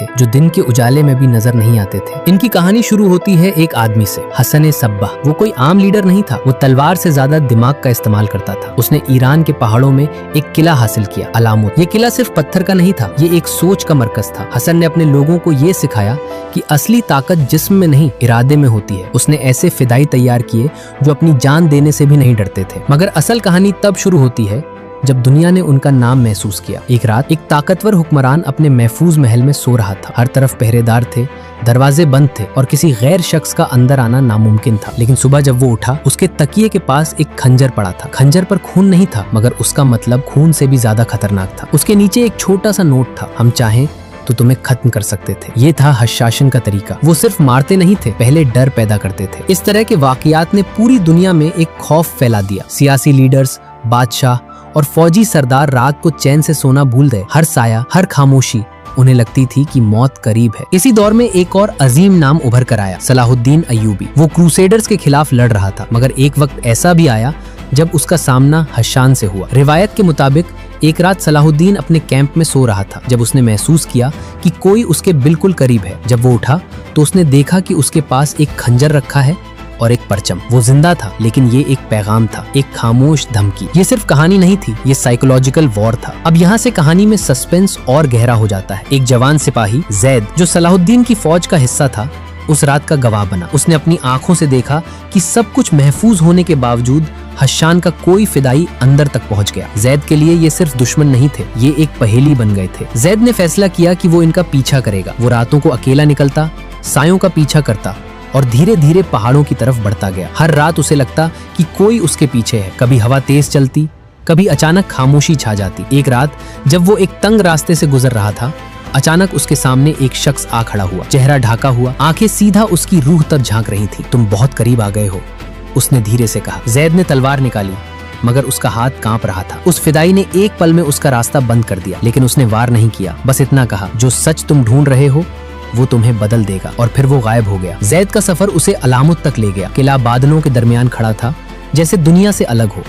थे जो दिन के उजाले में भी नजर नहीं आते थे। इनकी कहानी शुरू होती है एक आदमी से, हसन सब्बाह। वो कोई आम लीडर नहीं था, वो तलवार से ज्यादा दिमाग का इस्तेमाल करता था। उसने ईरान के पहाड़ों में एक किला हासिल किया, अलामुत। ये किला सिर्फ पत्थर का नहीं था, ये एक सोच का मरकज था। हसन ने अपने लोगों को ये सिखाया कि असली ताकत जिस्म में नहीं, इरादे में होती है। उसने ऐसे फिदाई तैयार किए जो अपनी जान देने से भी नहीं डरते थे। मगर असल कहानी तब शुरू होती है जब दुनिया ने उनका नाम महसूस किया। एक रात एक ताकतवर हुक्मरान अपने महफूज महल में सो रहा था। हर तरफ पहरेदार थे, दरवाजे बंद थे और किसी गैर शख्स का अंदर आना नामुमकिन था। लेकिन सुबह जब वो उठा, उसके तकिए के पास एक खंजर पड़ा था। खंजर पर खून नहीं था, मगर उसका मतलब खून से भी ज्यादा खतरनाक था। उसके नीचे एक छोटा सा नोट था, हम चाहें तो तुम्हें खत्म कर सकते थे। ये था हशाशन का तरीका। वो सिर्फ मारते नहीं थे, पहले डर पैदा करते थे। इस तरह के वाकयात ने पूरी दुनिया में एक खौफ फैला दिया। सियासी लीडर्स, बादशाह और फौजी सरदार रात को चैन से सोना भूल गए। हर साया, हर खामोशी उन्हें लगती थी कि मौत करीब है। इसी दौर में एक और अजीम नाम उभर कर आया, सलाहुद्दीन अय्यूबी। वो क्रूसेडर्स के खिलाफ लड़ रहा था, मगर एक वक्त ऐसा भी आया जब उसका सामना हशान से हुआ। रिवायत के मुताबिक एक रात सलाहुद्दीन अपने कैंप में सो रहा था जब उसने महसूस किया कि कोई उसके बिल्कुल करीब है। जब वो उठा तो उसने देखा कि उसके पास एक खंजर रखा है और एक परचम। वो जिंदा था, लेकिन ये एक पैगाम था, एक खामोश धमकी। ये सिर्फ कहानी नहीं थी, ये साइकोलॉजिकल वॉर था। अब यहाँ से कहानी में सस्पेंस और गहरा हो जाता है। एक जवान सिपाही जैद, जो सलाहुद्दीन की फौज का हिस्सा था, उस रात का गवाह बना। उसने अपनी आंखों से देखा कि सब कुछ महफूज होने के बावजूद हशान का कोई फिदाई अंदर तक पहुंच गया। जैद के लिए ये सिर्फ दुश्मन नहीं थे, ये एक पहेली बन गए थे। जैद ने फैसला किया कि वो इनका पीछा करेगा। वो रातों को अकेला निकलता, सायों का पीछा करता और धीरे धीरे पहाड़ों की तरफ बढ़ता गया। हर रात उसे लगता कि कोई उसके पीछे है। कभी हवा तेज चलती, कभी अचानक खामोशी छा जाती। एक रात जब वो एक तंग रास्ते से गुजर रहा था, अचानक उसके सामने एक शख्स आ खड़ा हुआ, चेहरा ढाका हुआ, आंखें सीधा उसकी रूह तक झांक रही थी। तुम बहुत करीब आ गए हो, उसने धीरे से कहा। जैद ने तलवार निकाली, मगर उसका हाथ कांप रहा था। उस फिदाई ने एक पल में उसका रास्ता बंद कर दिया, लेकिन उसने वार नहीं किया। बस इतना कहा, जो सच तुम ढूंढ रहे हो वो तुम्हें बदल देगा। और फिर वो गायब हो गया। जैद का सफर उसे अलामुत तक ले गया। किला बादलों के दरमियान खड़ा था, जैसे दुनिया से अलग हो।